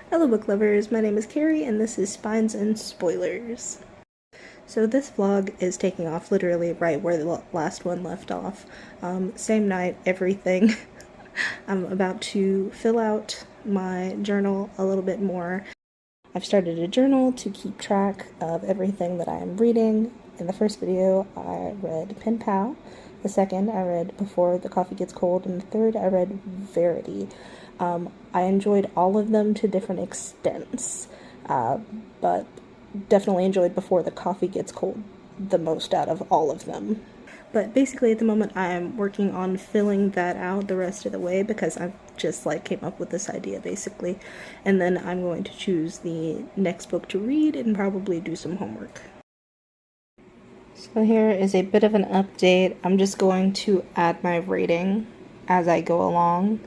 Hello book lovers, my name is Carrie and this is Spines and Spoilers. So this vlog is taking off literally right where the last one left off. Same night, everything. I'm about to fill out my journal a little bit more. I've started a journal to keep track of everything that I am reading. In the first video, I read Pen Pal. The second, I read Before the Coffee Gets Cold. And the third, I read Verity. I enjoyed all of them to different extents, but definitely enjoyed Before the Coffee Gets Cold the most out of all of them. But basically at the moment I'm working on filling that out the rest of the way because I've just came up with this idea basically, and then I'm going to choose the next book to read and probably do some homework. So here is a bit of an update. I'm just going to add my rating as I go along.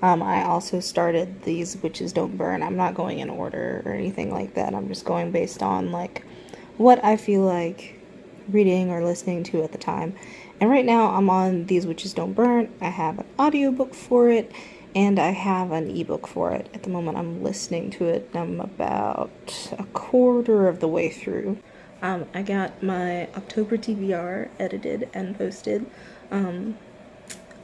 I also started these Witches Don't Burn. I'm not going in order or anything like that. I'm just going based on what I feel like reading or listening to at the time. And right now I'm on These Witches Don't Burn. I have an audiobook for it and I have an ebook for it. At the moment I'm listening to it. I'm about a quarter of the way through. I got my October TBR edited and posted.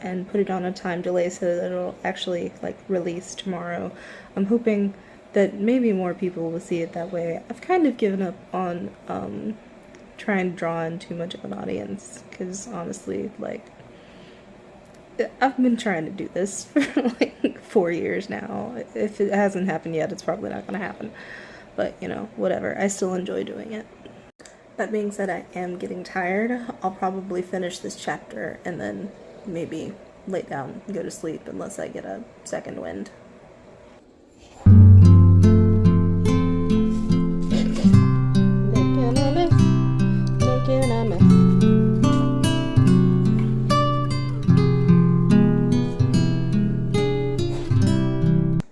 And put it on a time delay so that it'll actually release tomorrow. I'm hoping that maybe more people will see it that way. I've kind of given up on trying to draw in too much of an audience because honestly, I've been trying to do this for 4 years now. If it hasn't happened yet, it's probably not gonna happen. But you know, whatever. I still enjoy doing it. That being said, I am getting tired. I'll probably finish this chapter and then maybe lay down and go to sleep unless I get a second wind. Making a mess, making a mess.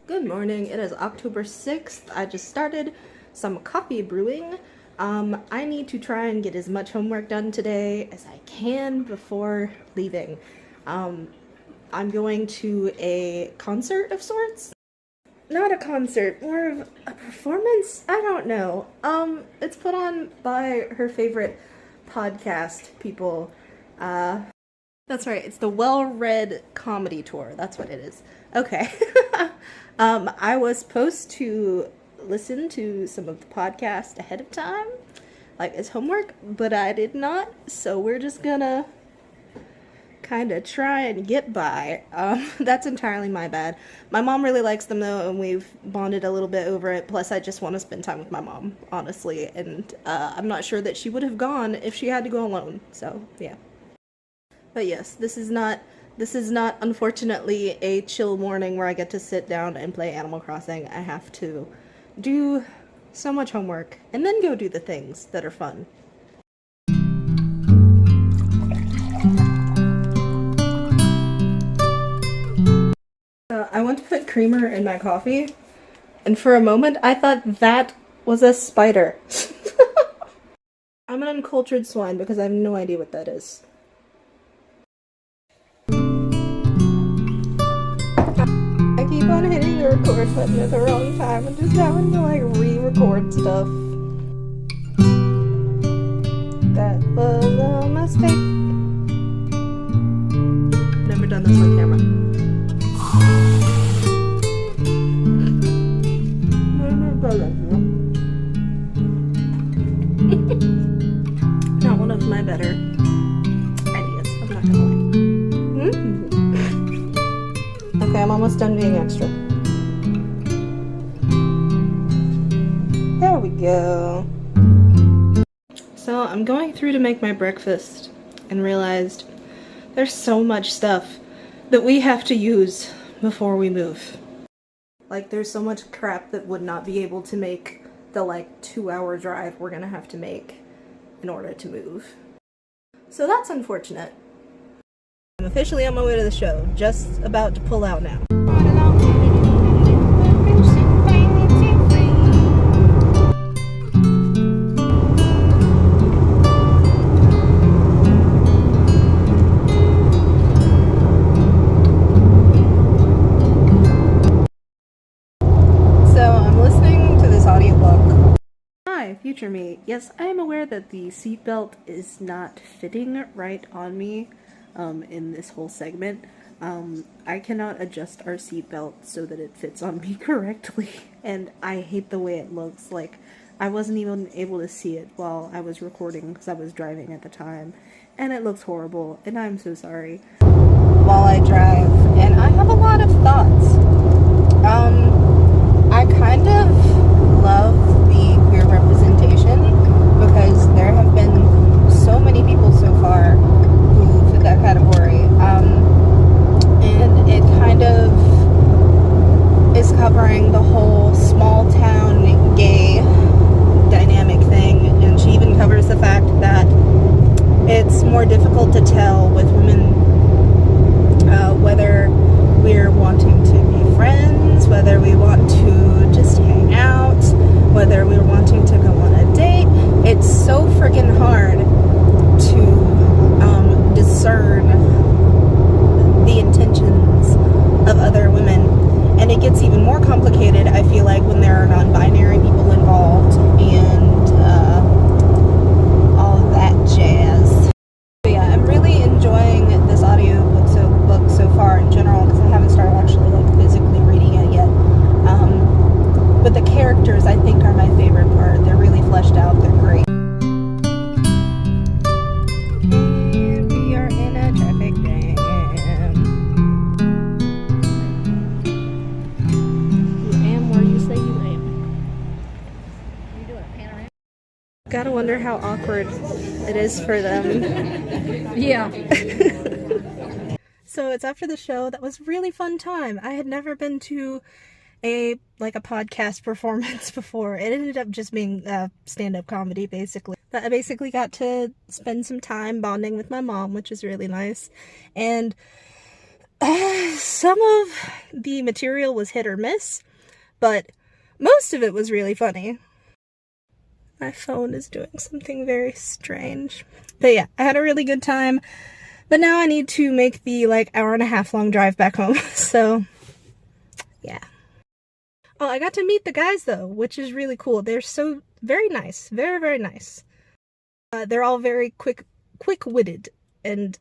Good morning, it is October 6th. I just started some coffee brewing. I need to try and get as much homework done today as I can before leaving. I'm going to a concert of sorts. Not a concert, more of a performance? I don't know. It's put on by her favorite podcast people. That's right, it's the Well-Read Comedy Tour. That's what it is. Okay. I was supposed to listen to some of the podcast ahead of time, as homework, but I did not, so we're just gonna kind of try and get by. That's entirely my bad. My mom really likes them though, and we've bonded a little bit over it, plus I just want to spend time with my mom, honestly, and I'm not sure that she would have gone if she had to go alone, so yeah. But yes, this is not unfortunately a chill morning where I get to sit down and play Animal Crossing. I have to do so much homework and then go do the things that are fun. I went to put creamer in my coffee, and for a moment I thought that was a spider. I'm an uncultured swine because I have no idea what that is. I keep on hitting the record button at the wrong time and just having to re-record stuff. That was a mistake. Never done this on camera. Not one of my better ideas, I'm not gonna lie. Okay, I'm almost done being extra. There we go. So I'm going through to make my breakfast and realized there's so much stuff that we have to use before we move. There's so much crap that would not be able to make the 2-hour drive we're gonna have to make in order to move. So that's unfortunate. I'm officially on my way to the show, just about to pull out now. future me, yes, I am aware that the seatbelt is not fitting right on me in this whole segment. I cannot adjust our seatbelt so that it fits on me correctly, and I hate the way it looks. Like, I wasn't even able to see it while I was recording because I was driving at the time, and it looks horrible, and I'm so sorry. While I drive, and I have a lot of thoughts. I kind of love the queer representation because there have been so many people so far who fit that category, and it kind of is covering the whole small town gay dynamic thing, and she even covers the fact that it's more difficult to tell with women whether we're wanting to be friends, whether we want to just hang out, whether we're wanting to go on a date. It's so freaking hard to discern the intentions of other women, and it gets even more complicated, I feel like, when there are non-binary people involved and all of that jazz. But yeah, I'm really enjoying this audiobook so far in general, because I haven't started actually like physically reading it yet. But the characters, I think, are my favorite part. They're really fleshed out. They're great. And we are in a traffic jam. You am where you say you am. You doing a panorama? Gotta wonder how awkward it is for them. Yeah. So it's after the show. That was a really fun time. I had never been to a podcast performance before. It ended up just being stand-up comedy, basically. But I basically got to spend some time bonding with my mom, which is really nice. And some of the material was hit or miss, but most of it was really funny. My phone is doing something very strange. But yeah, I had a really good time. But now I need to make the hour-and-a-half long drive back home. So yeah. Oh, I got to meet the guys though, which is really cool. They're so very nice. Very, very nice. They're all very quick-witted. And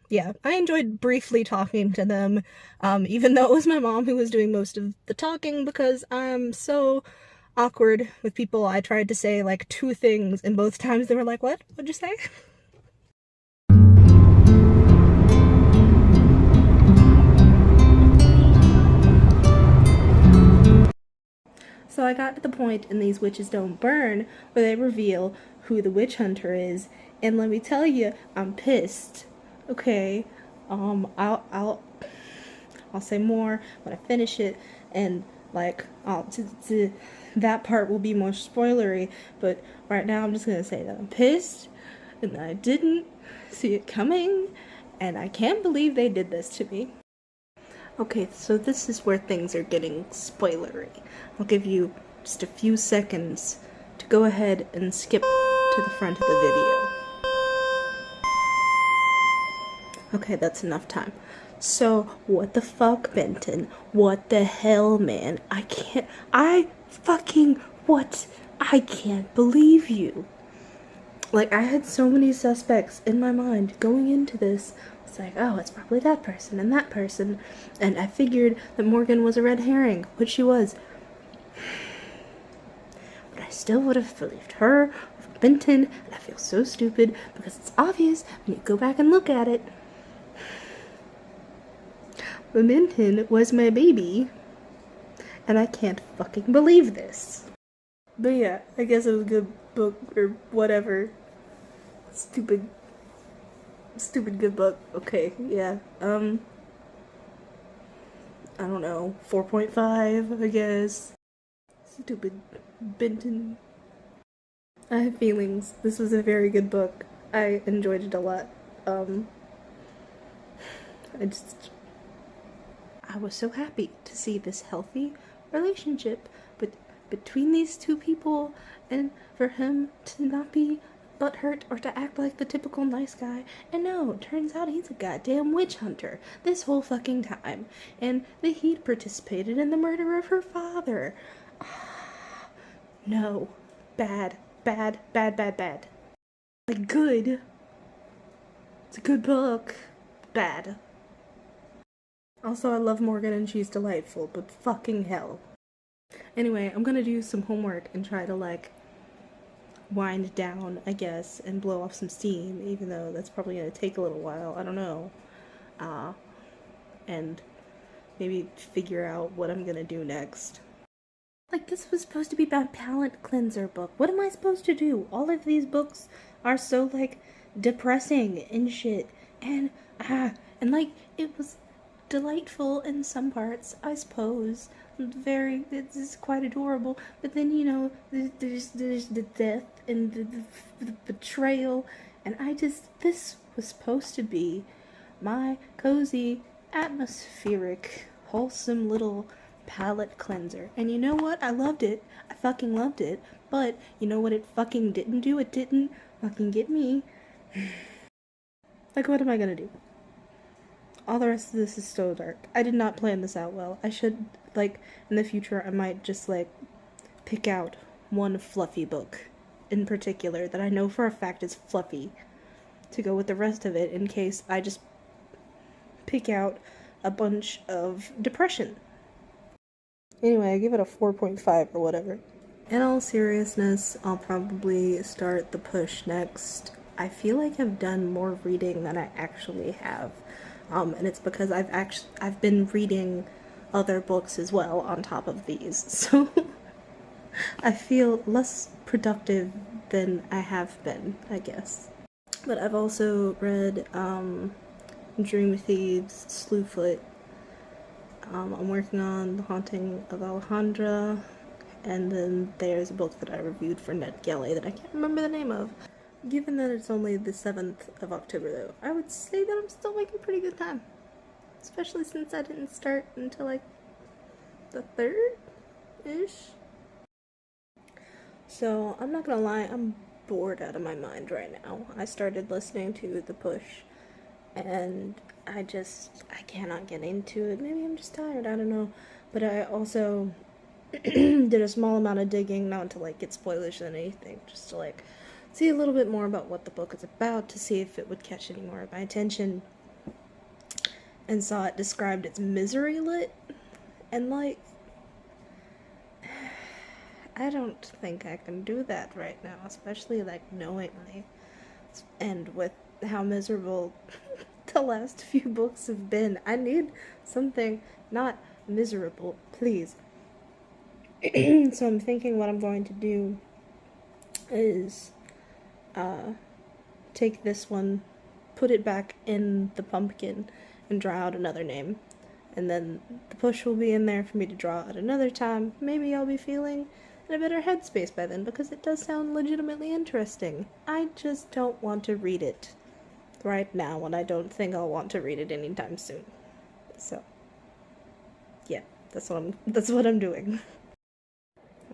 yeah, I enjoyed briefly talking to them, even though it was my mom who was doing most of the talking, because I'm so awkward with people. I tried to say like 2 things, and both times they were like, "What? What'd you say?" So I got to the point in These Witches Don't Burn where they reveal who the witch hunter is, and let me tell you, I'm pissed. Okay, I'll say more when I finish it, and that part will be more spoilery. But right now, I'm just gonna say that I'm pissed, and that I didn't see it coming, and I can't believe they did this to me. Okay, so this is where things are getting spoilery. I'll give you just a few seconds to go ahead and skip to the front of the video. Okay, that's enough time. So, what the fuck, Benton? What the hell, man? I can't believe you. Like, I had so many suspects in my mind going into this. It's like, oh, it's probably that person and that person. And I figured that Morgan was a red herring, which she was. But I still would have believed her over Benton, and I feel so stupid because it's obvious when you go back and look at it. But Benton was my baby, and I can't fucking believe this. But yeah, I guess it was a good book, or whatever. Stupid good book. Okay, yeah. I don't know, 4.5, I guess. Stupid Benton. I have feelings. This was a very good book. I enjoyed it a lot. I was so happy to see this healthy relationship between these 2 people, and for him to not be butthurt or to act like the typical nice guy. And no, turns out he's a goddamn witch hunter this whole fucking time, and that he'd participated in the murder of her father. No, bad, bad, bad, bad, bad. Like, good. It's a good book. Bad. Also, I love Morgan and she's delightful, but fucking hell. Anyway, I'm gonna do some homework and try to, like, wind down, I guess, and blow off some steam, even though that's probably gonna take a little while. I don't know. And maybe figure out what I'm gonna do next. Like, this was supposed to be my palate cleanser book. What am I supposed to do? All of these books are so, like, depressing and shit. And like, it was delightful in some parts, I suppose. It's quite adorable. But then, you know, there's the death and the betrayal. And this was supposed to be my cozy, atmospheric, wholesome little palette cleanser. And you know what? I loved it. I fucking loved it. But you know what it fucking didn't do? It didn't fucking get me. Like, what am I gonna do? All the rest of this is so dark. I did not plan this out well. I should, like, in the future, I might just, like, pick out one fluffy book in particular that I know for a fact is fluffy to go with the rest of it in case I just pick out a bunch of depression. Anyway, I give it a 4.5 or whatever. In all seriousness, I'll probably start The Push next. I feel like I've done more reading than I actually have. And it's because I've been reading other books as well on top of these. So I feel less productive than I have been, I guess. But I've also read Dream Thieves, Slewfoot. I'm working on The Haunting of Alejandra, and then there's a book that I reviewed for NetGalley that I can't remember the name of. Given that it's only the 7th of October, though, I would say that I'm still making pretty good time. Especially since I didn't start until, like, the 3rd-ish. So, I'm not gonna lie, I'm bored out of my mind right now. I started listening to The Push, and I cannot get into it. Maybe I'm just tired, I don't know. But I also did a small amount of digging, not to, like, get spoilers than anything, just to, like, see a little bit more about what the book is about, to see if it would catch any more of my attention. And saw it described as misery lit, and, like, I don't think I can do that right now, especially, like, knowingly. And with how miserable the last few books have been. I need something not miserable, please. So I'm thinking what I'm going to do is take this one, put it back in the pumpkin, and draw out another name. And then The Push will be in there for me to draw at another time. Maybe I'll be feeling in a better headspace by then, because it does sound legitimately interesting. I just don't want to read it right now, and I don't think I'll want to read it anytime soon. So, yeah, that's what I'm doing.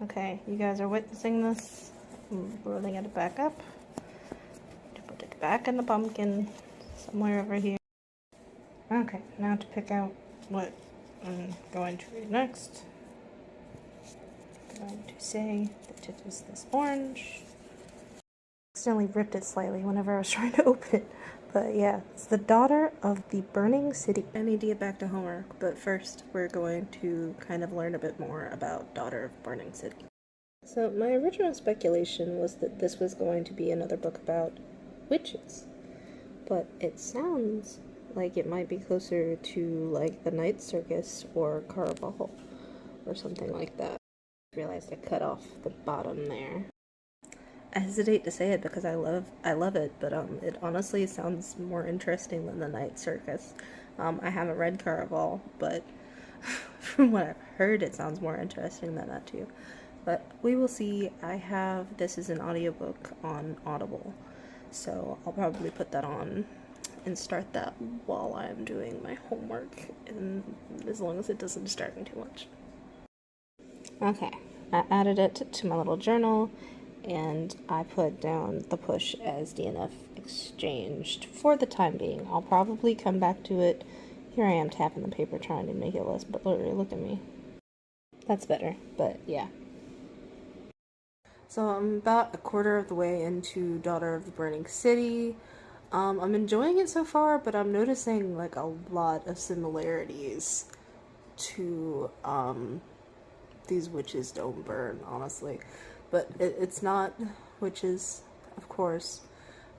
Okay, you guys are witnessing this. I'm rolling it back up to put it back in the pumpkin somewhere over here. Okay, now to pick out what I'm going to read next. I'm going to say that it is this orange. I accidentally ripped it slightly whenever I was trying to open it. But yeah, it's The Daughter of the Burning City. I need to get back to homework, but first we're going to kind of learn a bit more about Daughter of Burning City. So my original speculation was that this was going to be another book about witches, but it sounds like it might be closer to, like, the Night Circus or Caraval or something like that. I realized I cut off the bottom there. I hesitate to say it because I love it, but it honestly sounds more interesting than the Night Circus. I haven't read Caraval, but from what I've heard, it sounds more interesting than that too. But we will see. This is an audiobook on Audible, so I'll probably put that on and start that while I'm doing my homework, and as long as it doesn't disturb me too much. Okay, I added it to my little journal, and I put down The Push as DNF exchanged for the time being. I'll probably come back to it. Here I am tapping the paper trying to make it less blurry. Look at me. That's better, but yeah. So I'm about a quarter of the way into Daughter of the Burning City. I'm enjoying it so far, but I'm noticing like a lot of similarities to these Witches Don't Burn, honestly. But it's not witches, of course,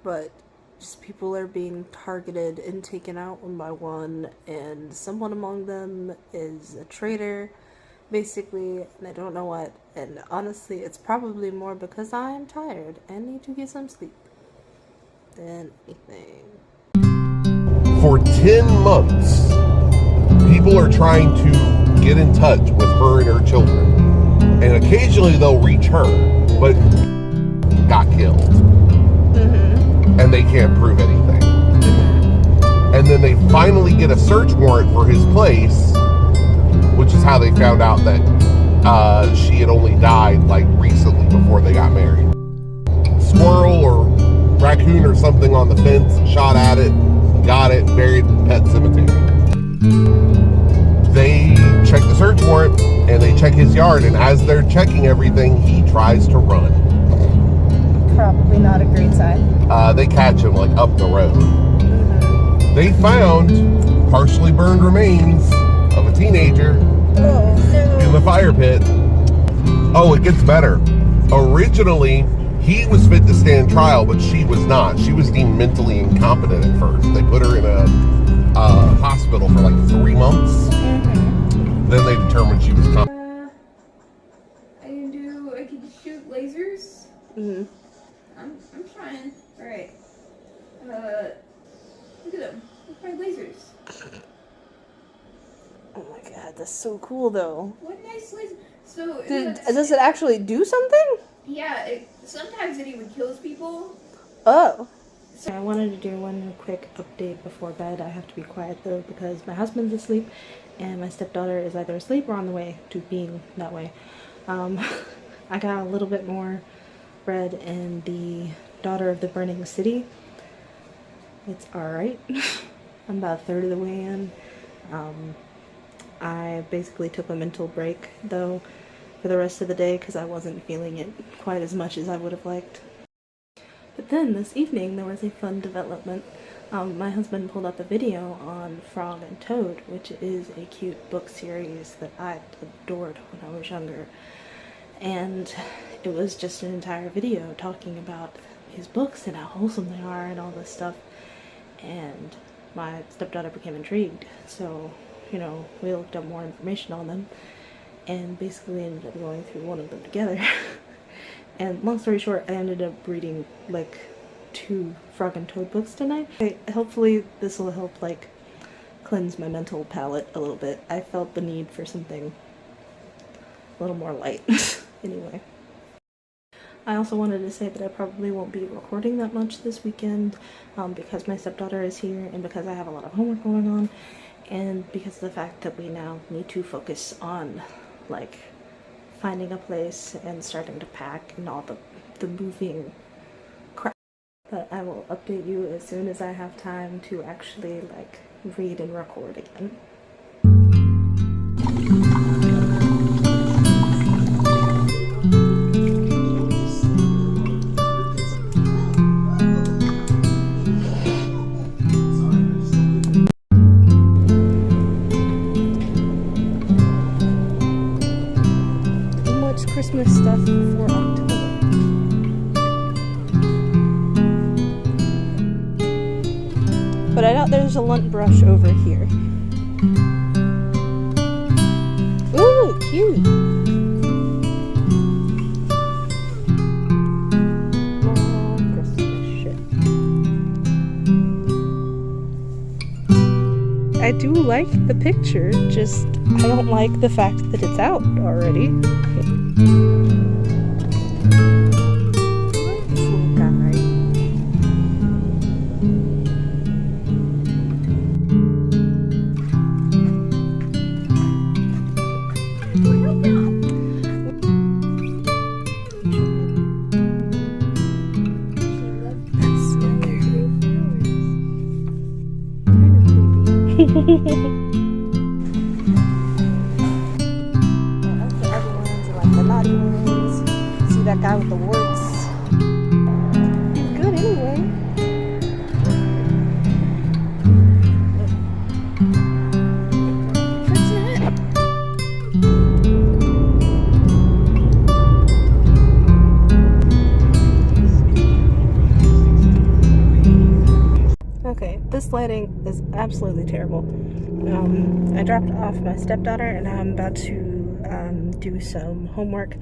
but just people are being targeted and taken out one by one, and someone among them is a traitor, basically, and I don't know what. And honestly, it's probably more because I am tired and need to get some sleep than anything. For 10 months, people are trying to get in touch with her and her children. And occasionally they'll reach her, but got killed. And they can't prove anything. And then they finally get a search warrant for his place, which is how they found out that she had only died like recently before they got married. Squirrel or raccoon or something on the fence, shot at it, got it, buried in Pet Cemetery. They check the search warrant and they check his yard, and as they're checking everything, he tries to run. Probably not a great sign. They catch him like up the road. They found partially burned remains of a teenager in the fire pit. Oh, it gets better. Originally, he was fit to stand trial, but she was not. She was deemed mentally incompetent at first. They put her in a hospital for like 3 months. Then they determined she was competent. I can shoot lasers. I'm trying. Alright. Look at them. Look at my lasers. Oh my god, that's so cool though. What nice laser. So, does it actually do something? Yeah, sometimes it even kills people. Oh. So I wanted to do one quick update before bed. I have to be quiet though because my husband's asleep and my stepdaughter is either asleep or on the way to being that way. I got a little bit more read in the Daughter of the Burning City. It's alright. I'm about a third of the way in. I basically took a mental break though for the rest of the day because I wasn't feeling it quite as much as I would have liked. But then this evening there was a fun development. My husband pulled up a video on Frog and Toad, which is a cute book series that I adored when I was younger. And it was just an entire video talking about his books and how wholesome they are and all this stuff. And my stepdaughter became intrigued, so, you know, we looked up more information on them and basically ended up going through one of them together. And long story short, I ended up reading like 2 Frog and Toad books tonight. Hopefully this will help like cleanse my mental palate a little bit. I felt the need for something a little more light. Anyway. I also wanted to say that I probably won't be recording that much this weekend because my stepdaughter is here and because I have a lot of homework going on and because of the fact that we now need to focus on like finding a place and starting to pack and all the moving crap. But I will update you as soon as I have time to actually like read and record again. Christmas stuff for October. But I doubt there's a lint brush over here. Ooh, cute! Oh, Christmas shit. I do like the picture, just I don't like the fact that it's out already. that guy with the warts. He's good anyway. Okay, this lighting is absolutely terrible. I dropped off my stepdaughter and I'm about to do some homework.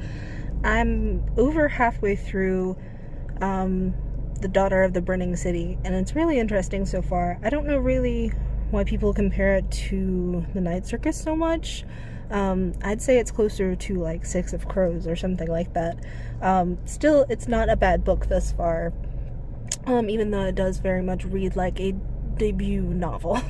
I'm over halfway through The Daughter of the Burning City, and it's really interesting so far. I don't know really why people compare it to The Night Circus so much. I'd say it's closer to like Six of Crows or something like that. Still, it's not a bad book thus far. Even though it does very much read like a debut novel.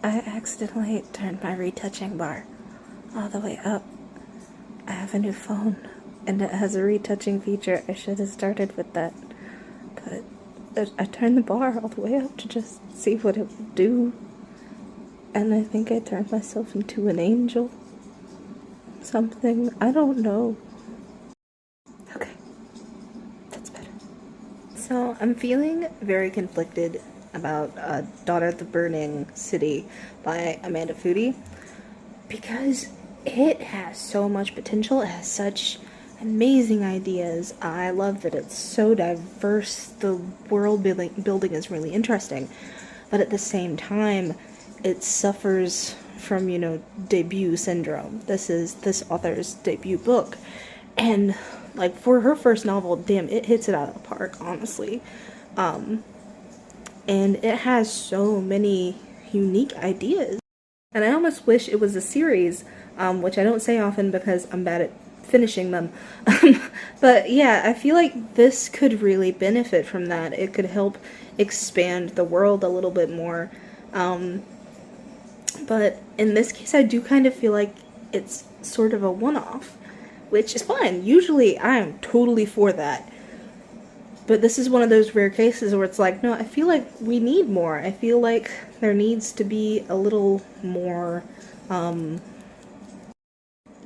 I accidentally turned my retouching bar all the way up. I have a new phone and it has a retouching feature. I should have started with that, but I turned the bar all the way up to just see what it would do, and I think I turned myself into an angel. Something, I don't know. Okay, that's better. So I'm feeling very conflicted about Daughter of the Burning City by Amanda Foody, because it has so much potential. It has such amazing ideas. I love that it's so diverse. The world building is really interesting, but at the same time it suffers from, you know, debut syndrome. This is this author's debut book, and like for her first novel, damn, it hits it out of the park, honestly. And it has so many unique ideas. And I almost wish it was a series, which I don't say often because I'm bad at finishing them. But yeah, I feel like this could really benefit from that. It could help expand the world a little bit more. But in this case, I do kind of feel like it's sort of a one-off, which is fine. Usually I am totally for that. But this is one of those rare cases where it's like, no, I feel like we need more. I feel like there needs to be a little more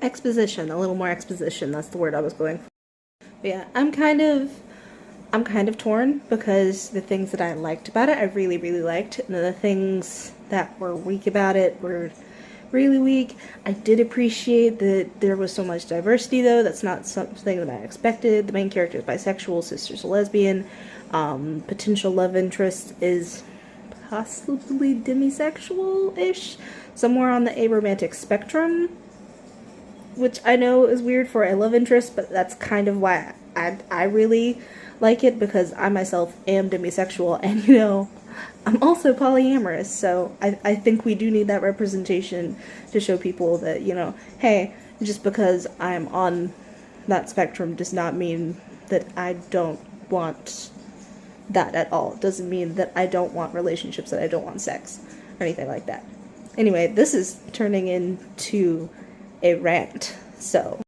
exposition. A little more exposition. That's the word I was going for. But yeah, I'm kind of torn, because the things that I liked about it, I really, really liked. And the things that were weak about it were really weak. I did appreciate that there was so much diversity, though. That's not something that I expected. The main character is bisexual, sister's a lesbian, potential love interest is possibly demisexual-ish, somewhere on the aromantic spectrum, which I know is weird for a love interest, but that's kind of why I really like it, because I myself am demisexual, and you know, I'm also polyamorous, so I think we do need that representation to show people that, you know, hey, just because I'm on that spectrum does not mean that I don't want that at all. It doesn't mean that I don't want relationships, that I don't want sex, or anything like that. Anyway, this is turning into a rant, so.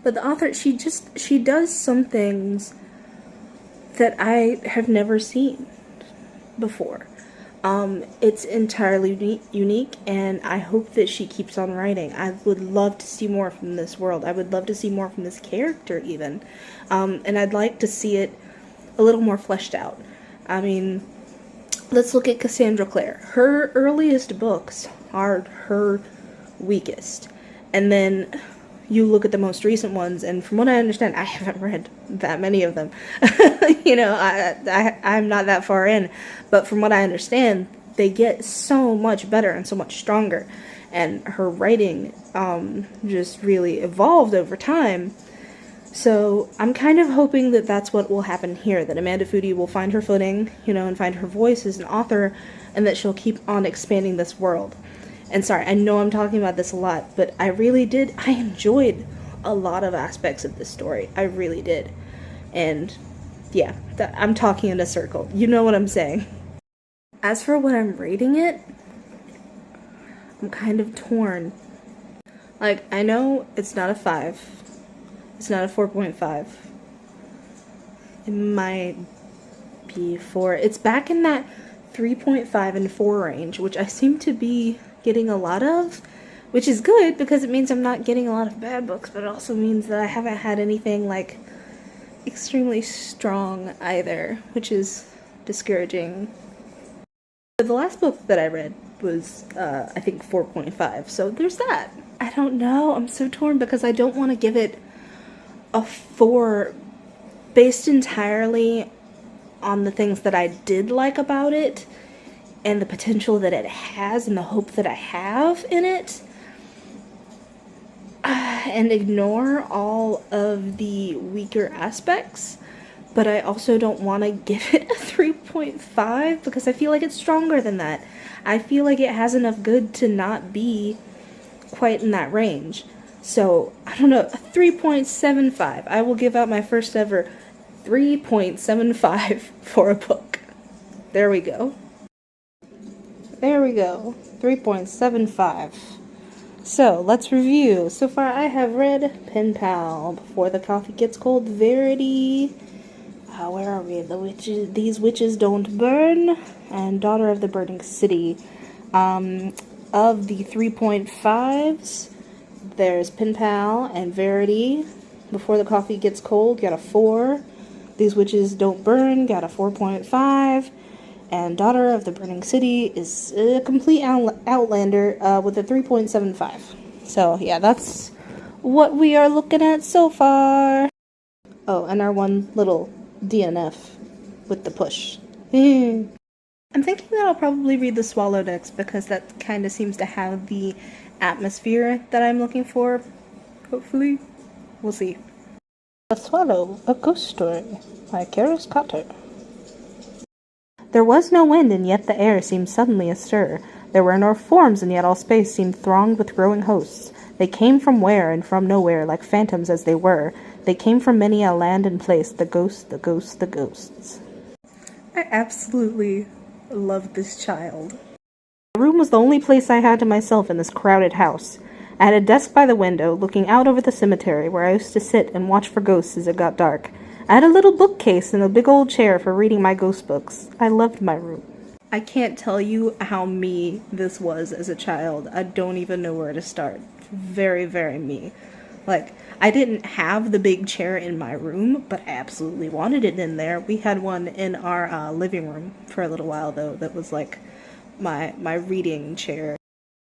But the author, she does some things that I have never seen before. It's entirely unique, and I hope that she keeps on writing. I would love to see more from this world. I would love to see more from this character, even. And I'd like to see it a little more fleshed out. I mean, let's look at Cassandra Clare. Her earliest books are her weakest. And then you look at the most recent ones, and from what I understand, I haven't read that many of them. You know, I'm not that far in, but from what I understand, they get so much better and so much stronger, and her writing just really evolved over time. So I'm kind of hoping that that's what will happen here, that Amanda Foody will find her footing, and find her voice as an author, and that she'll keep on expanding this world. And sorry, I know I'm talking about this a lot, but I enjoyed a lot of aspects of this story. I really did. And yeah, I'm talking in a circle. You know what I'm saying. As for what I'm rating it, I'm kind of torn. Like, I know it's not a 5. It's not a 4.5. It might be 4. It's back in that 3.5 and 4 range, which I seem to be getting a lot of, which is good because it means I'm not getting a lot of bad books, but it also means that I haven't had anything like extremely strong either, which is discouraging. But the last book that I read was, I think 4.5, so there's that. I don't know, I'm so torn because I don't want to give it a 4 based entirely on the things that I did like about it and the potential that it has and the hope that I have in it, and ignore all of the weaker aspects. But I also don't want to give it a 3.5 because I feel like it's stronger than that. I feel like it has enough good to not be quite in that range. So, I don't know, a 3.75. I will give out my first ever 3.75 for a book. There we go. There we go. 3.75. So, let's review. So far, I have read Pen Pal, Before the Coffee Gets Cold, Verity, where are we? These Witches Don't Burn, and Daughter of the Burning City. Of the 3.5s, there's Pen Pal and Verity. Before the Coffee Gets Cold got a 4. These Witches Don't Burn got a 4.5. And Daughter of the Burning City is a complete outlander with a 3.75. So yeah, that's what we are looking at so far. Oh, and our one little DNF with the push. I'm thinking that I'll probably read The Swallow next because that kind of seems to have the atmosphere that I'm looking for. Hopefully. We'll see. The Swallow, A Ghost Story by Karis Cotter. There was no wind, and yet the air seemed suddenly astir. There were no forms, and yet all space seemed thronged with growing hosts. They came from where and from nowhere, like phantoms as they were. They came from many a land and place, the ghosts, the ghosts, the ghosts. I absolutely love this child. The room was the only place I had to myself in this crowded house. I had a desk by the window, looking out over the cemetery, where I used to sit and watch for ghosts as it got dark. I had a little bookcase and a big old chair for reading my ghost books. I loved my room. I can't tell you how me this was as a child. I don't even know where to start. Very, very me. Like, I didn't have the big chair in my room, but I absolutely wanted it in there. We had one in our living room for a little while, though, that was like my reading chair.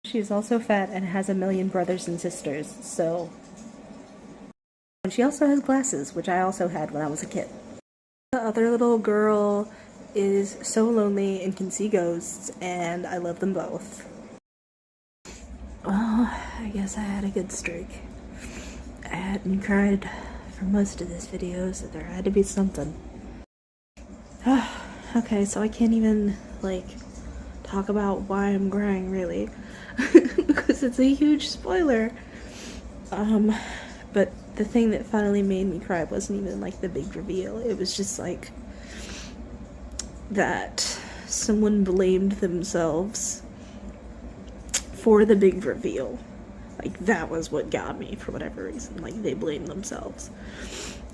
She's also fat and has a million brothers and sisters, so... And she also has glasses, which I also had when I was a kid. The other little girl is so lonely and can see ghosts, and I love them both. Well, I guess I had a good streak. I hadn't cried for most of this video, so there had to be something. Okay, so I can't even, like, talk about why I'm crying, really. Because it's a huge spoiler. But the thing that finally made me cry wasn't even, like, the big reveal. It was just, like, that someone blamed themselves for the big reveal. Like, that was what got me for whatever reason. Like, they blamed themselves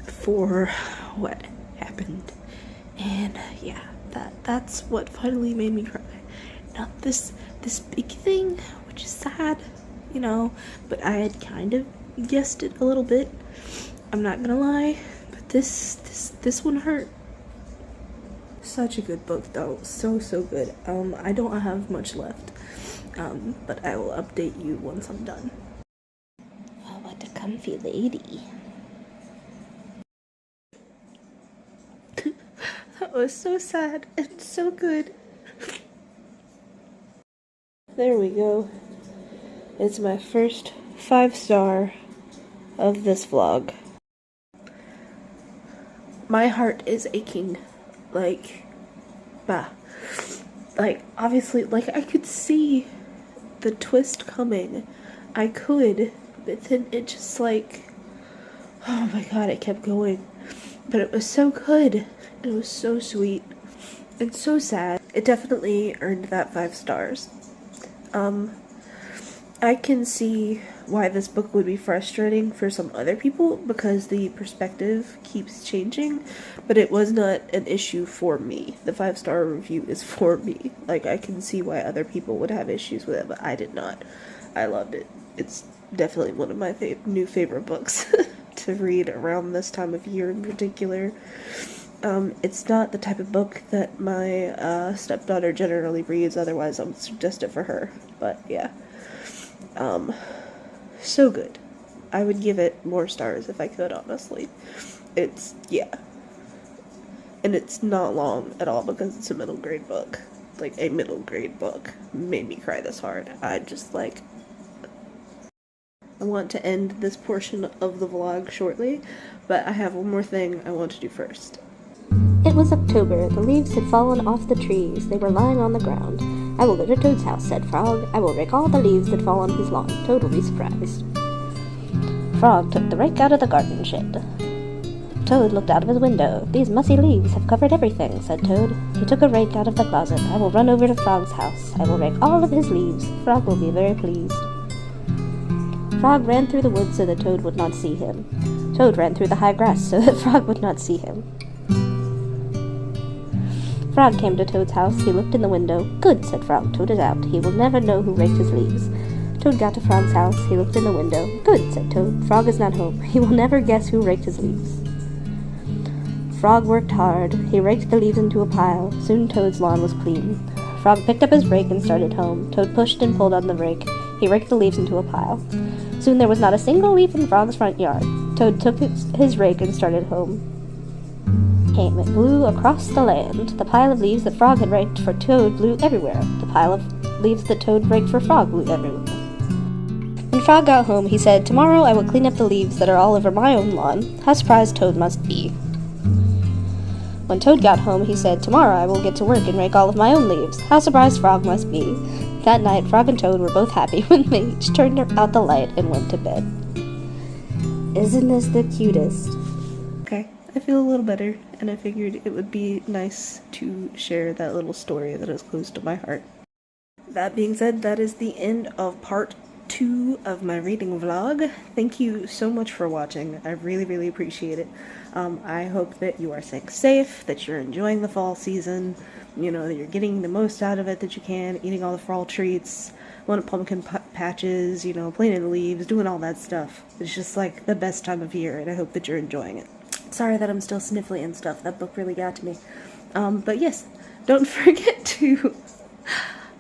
for what happened. And, yeah, that's what finally made me cry. Not this big thing, which is sad, you know, but I had kind of guessed it a little bit. I'm not gonna lie, but this one hurt. Such a good book, though. So good. I don't have much left. But I will update you once I'm done. Oh, what a comfy lady. That was so sad and so good. There we go. It's my first 5-star of this vlog. my heart is aching. Like, bah. Like, obviously, like, I could see the twist coming. I could, but then it just, like, oh my god, it kept going. But it was so good. It was so sweet. And so sad. It definitely earned that 5 stars. I can see why this book would be frustrating for some other people because the perspective keeps changing, but it was not an issue for me. The 5-star review is for me. Like, I can see why other people would have issues with it, but I did not. I loved it. It's definitely one of my new favorite books to read around this time of year in particular. It's not the type of book that my stepdaughter generally reads, otherwise I would suggest it for her, but yeah. So good. I would give it more stars if I could, honestly. It's, yeah. And it's not long at all because it's a middle grade book. Like, a middle grade book made me cry this hard. I just, like... I want to end this portion of the vlog shortly, but I have one more thing I want to do first. It was October. The leaves had fallen off the trees. They were lying on the ground. I will go to Toad's house, said Frog. I will rake all the leaves that fall on his lawn. Toad will be surprised. Frog took the rake out of the garden shed. Toad looked out of his window. These mussy leaves have covered everything, said Toad. He took a rake out of the closet. I will run over to Frog's house. I will rake all of his leaves. Frog will be very pleased. Frog ran through the woods so that Toad would not see him. Toad ran through the high grass so that Frog would not see him. Frog came to Toad's house. He looked in the window. Good, said Frog. Toad is out. He will never know who raked his leaves. Toad got to Frog's house. He looked in the window. Good, said Toad. Frog is not home. He will never guess who raked his leaves. Frog worked hard. He raked the leaves into a pile. Soon Toad's lawn was clean. Frog picked up his rake and started home. Toad pushed and pulled on the rake. He raked the leaves into a pile. Soon there was not a single leaf in Frog's front yard. Toad took his rake and started home. It blew across the land. The pile of leaves that Frog had raked for Toad blew everywhere. The pile of leaves that Toad raked for Frog blew everywhere. When Frog got home, he said, Tomorrow I will clean up the leaves that are all over my own lawn. How surprised Toad must be. When Toad got home, he said, Tomorrow I will get to work and rake all of my own leaves. How surprised Frog must be. That night, Frog and Toad were both happy when they each turned out the light and went to bed. Isn't this the cutest? Okay, I feel a little better, and I figured it would be nice to share that little story that is close to my heart. That being said, that is the end of part 2 of my reading vlog. Thank you so much for watching. I really, really appreciate it. I hope that you are staying safe, that you're enjoying the fall season, you know, that you're getting the most out of it that you can, eating all the fall treats, going to pumpkin patches, you know, playing in the leaves, doing all that stuff. It's just like the best time of year, and I hope that you're enjoying it. Sorry that I'm still sniffly and stuff. That book really got to me. But yes, don't forget to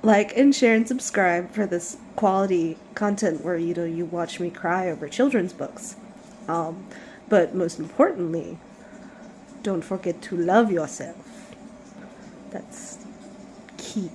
like and share and subscribe for this quality content where, you know, you watch me cry over children's books. But most importantly, don't forget to love yourself. That's key.